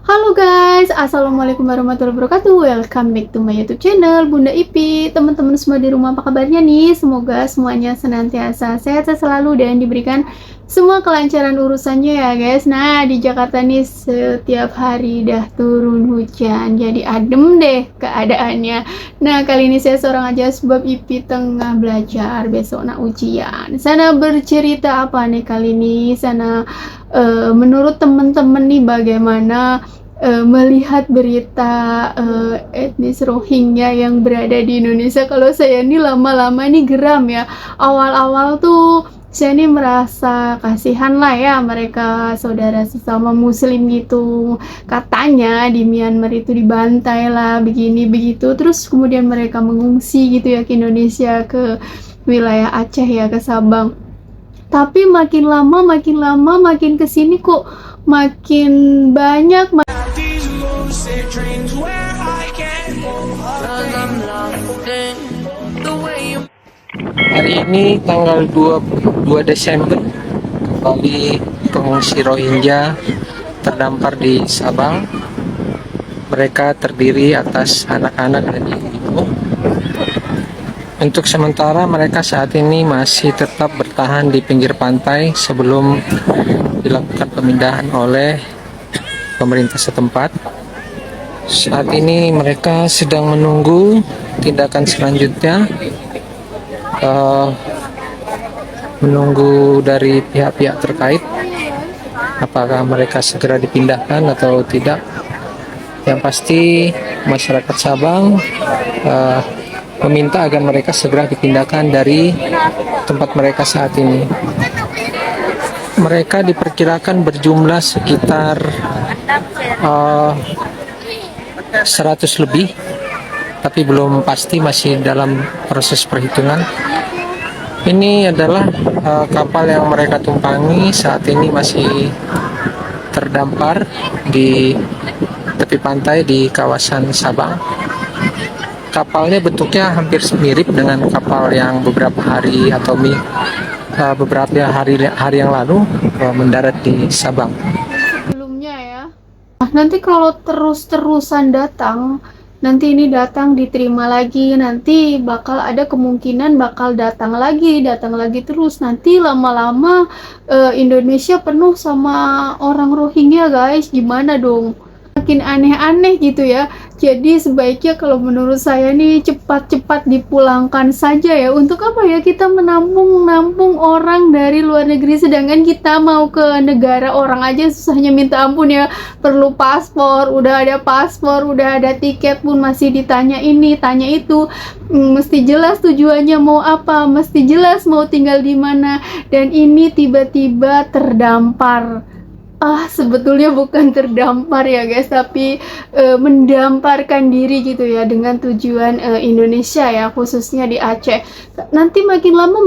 Halo guys, assalamualaikum warahmatullahi wabarakatuh. Welcome back to my YouTube channel Bunda Ipi. Teman-teman semua di rumah, apa kabarnya nih? Semoga semuanya senantiasa sehat selalu dan diberikan semua kelancaran urusannya ya guys. Nah, di Jakarta nih setiap hari dah turun hujan, jadi adem deh keadaannya. Nah, kali ini saya seorang aja sebab Ipi tengah belajar, besok nak ujian. Sana bercerita apa nih kali ini? Sana menurut teman-teman nih bagaimana melihat berita etnis Rohingya yang berada di Indonesia. Kalau saya nih lama-lama nih geram ya. Awal-awal tuh saya nih merasa kasihan lah ya, mereka saudara sesama muslim gitu. Katanya di Myanmar itu dibantai lah, begini begitu. Terus kemudian mereka mengungsi gitu ya ke Indonesia, ke wilayah Aceh ya, ke Sabang. Tapi makin lama makin kesini kok makin banyak. Hari ini tanggal 22 Desember kembali pengungsi Rohingya terdampar di Sabang. Mereka terdiri atas anak-anak dan ibu-ibu. Untuk sementara mereka saat ini masih tetap bertahan di pinggir pantai sebelum dilakukan pemindahan oleh pemerintah setempat. Saat ini mereka sedang menunggu tindakan selanjutnya, menunggu dari pihak-pihak terkait apakah mereka segera dipindahkan atau tidak. Yang pasti masyarakat Sabang meminta agar mereka segera dipindahkan dari tempat mereka saat ini. Mereka diperkirakan berjumlah sekitar 100 lebih, tapi belum pasti, masih dalam proses perhitungan. Ini adalah kapal yang mereka tumpangi saat ini masih terdampar di tepi pantai di kawasan Sabang. Kapalnya bentuknya hampir mirip dengan kapal yang beberapa hari yang lalu mendarat di Sabang. Sebelumnya ya. Nah, nanti kalau terus-terusan datang, nanti ini datang diterima lagi, nanti bakal ada kemungkinan bakal datang lagi terus. Nanti lama-lama Indonesia penuh sama orang Rohingya guys. Gimana dong? Makin aneh-aneh gitu ya. Jadi sebaiknya kalau menurut saya nih cepat-cepat dipulangkan saja ya. Untuk apa ya kita menampung orang dari luar negeri, sedangkan kita mau ke negara orang aja susahnya minta ampun ya. Perlu paspor, udah ada tiket pun masih ditanya ini, tanya itu. Mesti jelas tujuannya mau apa, mesti jelas mau tinggal di mana. Dan ini tiba-tiba terdampar. Sebetulnya bukan terdampar ya guys, tapi mendamparkan diri gitu ya dengan tujuan Indonesia ya, khususnya di Aceh. Nanti makin lama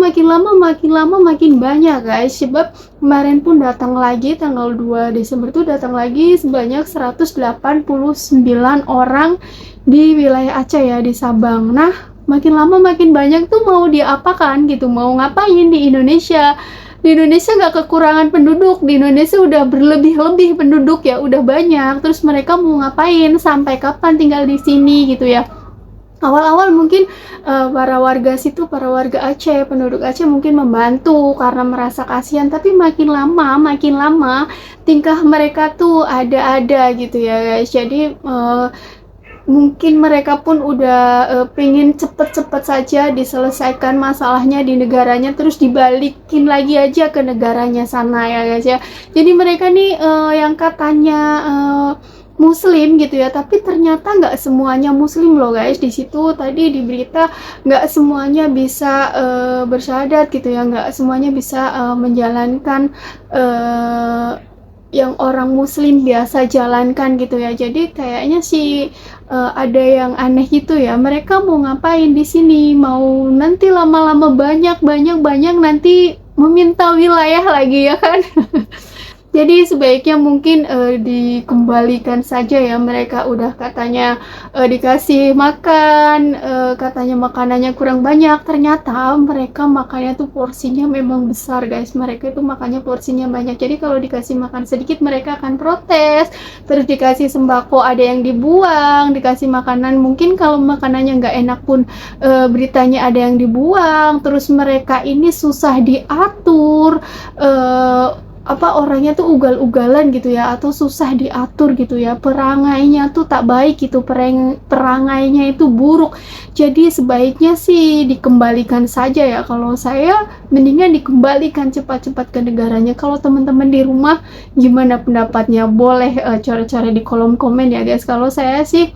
makin banyak guys, sebab kemarin pun datang lagi tanggal 2 Desember tuh datang lagi sebanyak 189 orang di wilayah Aceh ya, di Sabang. Nah, makin lama makin banyak tuh mau diapakan gitu, mau ngapain di Indonesia? Di Indonesia nggak kekurangan penduduk, di Indonesia udah berlebih-lebih penduduk ya, udah banyak. Terus mereka mau ngapain? Sampai kapan tinggal di sini gitu ya? Awal-awal mungkin para warga Aceh, penduduk Aceh mungkin membantu karena merasa kasihan, tapi makin lama tingkah mereka tuh ada-ada gitu ya guys. Jadi mungkin mereka pun udah pengen cepet-cepet saja diselesaikan masalahnya di negaranya, terus dibalikin lagi aja ke negaranya sana ya guys ya. Jadi mereka nih yang katanya Muslim gitu ya, tapi ternyata nggak semuanya Muslim loh guys. Di situ tadi di berita nggak semuanya bisa bersyahadat gitu ya, nggak semuanya bisa menjalankan yang orang Muslim biasa jalankan gitu ya. Jadi kayaknya sih ada yang aneh gitu ya. Mereka mau ngapain di sini? Mau nanti lama-lama banyak nanti meminta wilayah lagi ya kan? Jadi sebaiknya mungkin dikembalikan saja ya, mereka udah katanya dikasih makan, katanya makanannya kurang banyak, ternyata mereka makannya tuh porsinya memang besar guys, mereka itu makannya porsinya banyak. Jadi kalau dikasih makan sedikit mereka akan protes, terus dikasih sembako ada yang dibuang, dikasih makanan mungkin kalau makanannya nggak enak pun beritanya ada yang dibuang, terus mereka ini susah diatur, orangnya tuh ugal-ugalan gitu ya, atau susah diatur gitu ya, perangainya tuh tak baik gitu, perangainya itu buruk. Jadi sebaiknya sih dikembalikan saja ya, kalau saya mendingan dikembalikan cepat-cepat ke negaranya. Kalau teman-teman di rumah gimana pendapatnya, boleh coret-coret di kolom komen ya guys. Kalau saya sih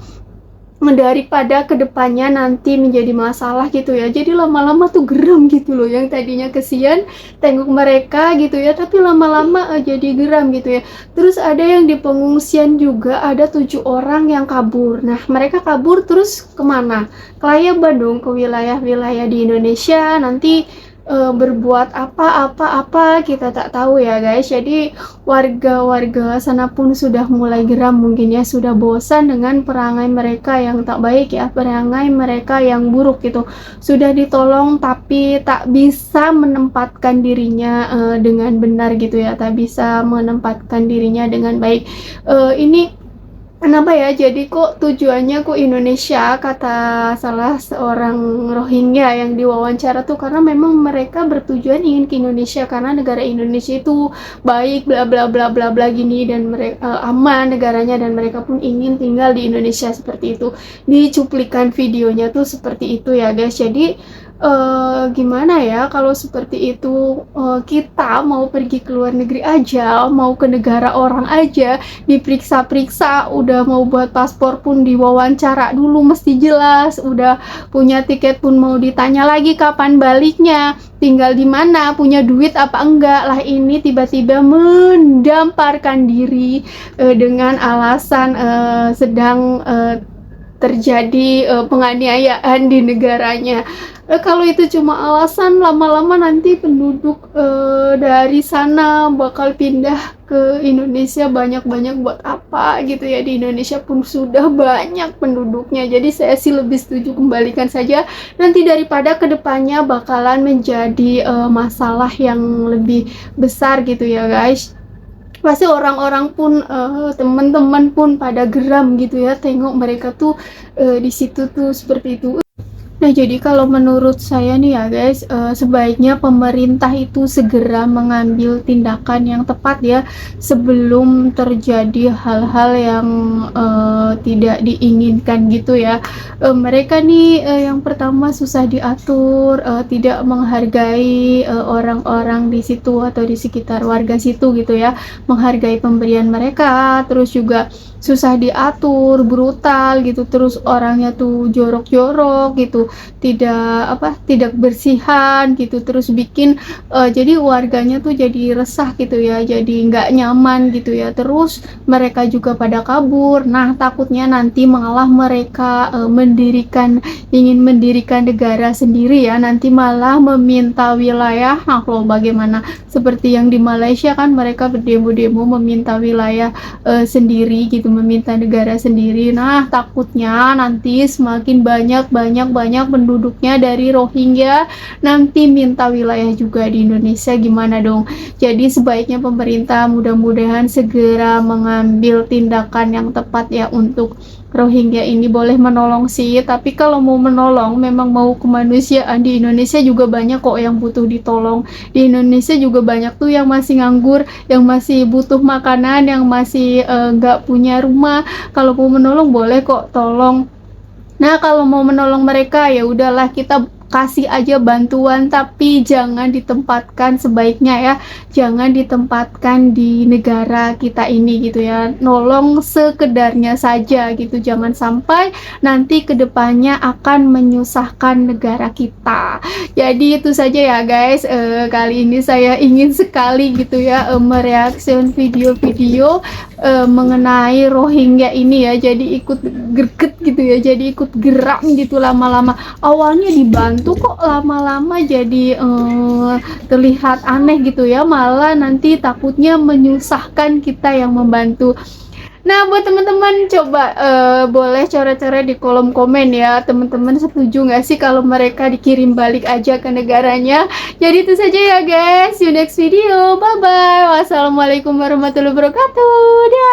daripada kedepannya nanti menjadi masalah gitu ya, jadi lama-lama tuh geram gitu loh, yang tadinya kesian tengok mereka gitu ya, tapi lama-lama jadi geram gitu ya. Terus ada yang di pengungsian juga, ada 7 orang yang kabur. Nah mereka kabur terus kemana? Ke Bandung, ke wilayah-wilayah di Indonesia, nanti berbuat apa kita tak tahu ya guys. Jadi warga-warga sana pun sudah mulai geram mungkin ya, sudah bosan dengan perangai mereka yang tak baik ya, perangai mereka yang buruk gitu. Sudah ditolong tapi tak bisa menempatkan dirinya dengan benar gitu ya, tak bisa menempatkan dirinya dengan baik. Ini kenapa ya? Jadi kok tujuannya kok Indonesia, kata salah seorang Rohingya yang diwawancara tuh, karena memang mereka bertujuan ingin ke Indonesia karena negara Indonesia itu baik bla bla bla bla bla gini, dan mereka aman negaranya, dan mereka pun ingin tinggal di Indonesia seperti itu. Di cuplikan videonya tuh seperti itu ya guys. Jadi gimana ya kalau seperti itu, kita mau pergi ke luar negeri aja, mau ke negara orang aja diperiksa-periksa, udah mau buat paspor pun diwawancara dulu mesti jelas, udah punya tiket pun mau ditanya lagi kapan baliknya, tinggal di mana, punya duit apa enggak lah. Ini tiba-tiba mendamparkan diri dengan alasan sedang terjadi penganiayaan di negaranya. Kalau itu cuma alasan, lama-lama nanti penduduk dari sana bakal pindah ke Indonesia banyak-banyak. Buat apa gitu ya, di Indonesia pun sudah banyak penduduknya. Jadi saya sih lebih setuju kembalikan saja, nanti daripada kedepannya bakalan menjadi masalah yang lebih besar gitu ya guys. Pasti orang-orang pun teman-teman pun pada geram gitu ya, tengok mereka tuh di situ tuh seperti itu. Nah, jadi kalau menurut saya nih ya guys, sebaiknya pemerintah itu segera mengambil tindakan yang tepat ya, sebelum terjadi hal-hal yang tidak diinginkan gitu ya. Mereka nih yang pertama susah diatur, tidak menghargai orang-orang di situ atau di sekitar warga situ gitu ya, menghargai pemberian mereka, terus juga susah diatur, brutal gitu, terus orangnya tuh jorok-jorok gitu, tidak bersihan gitu, terus bikin jadi warganya tuh jadi resah gitu ya, jadi nggak nyaman gitu ya, terus mereka juga pada kabur. Nah takutnya nanti malah mereka ingin mendirikan negara sendiri ya, nanti malah meminta wilayah. Nah kalau bagaimana seperti yang di Malaysia kan, mereka berdemo-demo meminta wilayah sendiri gitu, meminta negara sendiri. Nah takutnya nanti semakin banyak penduduknya dari Rohingya nanti minta wilayah juga di Indonesia, gimana dong? Jadi sebaiknya pemerintah mudah-mudahan segera mengambil tindakan yang tepat ya untuk Rohingya ini. Boleh menolong sih, tapi kalau mau menolong memang mau kemanusiaan, di Indonesia juga banyak kok yang butuh ditolong. Di Indonesia juga banyak tuh yang masih nganggur, yang masih butuh makanan, yang masih nggak punya rumah. Kalau mau menolong boleh kok tolong. Nah, kalau mau menolong mereka ya udahlah, kita kasih aja bantuan, tapi jangan ditempatkan, sebaiknya ya jangan ditempatkan di negara kita ini gitu ya, nolong sekedarnya saja gitu, jangan sampai nanti kedepannya akan menyusahkan negara kita. Jadi itu saja ya guys, kali ini saya ingin sekali gitu ya mereaction video-video mengenai Rohingya ini ya, jadi ikut greget gitu ya, jadi ikut geram gitu lama-lama. Awalnya dibantu membantu kok lama-lama jadi terlihat aneh gitu ya, malah nanti takutnya menyusahkan kita yang membantu. Nah, buat teman-teman coba boleh coret-coret di kolom komen ya. Teman-teman setuju nggak sih kalau mereka dikirim balik aja ke negaranya? Jadi itu saja ya guys. See you next video. Bye bye. Wassalamualaikum warahmatullahi wabarakatuh. Dah.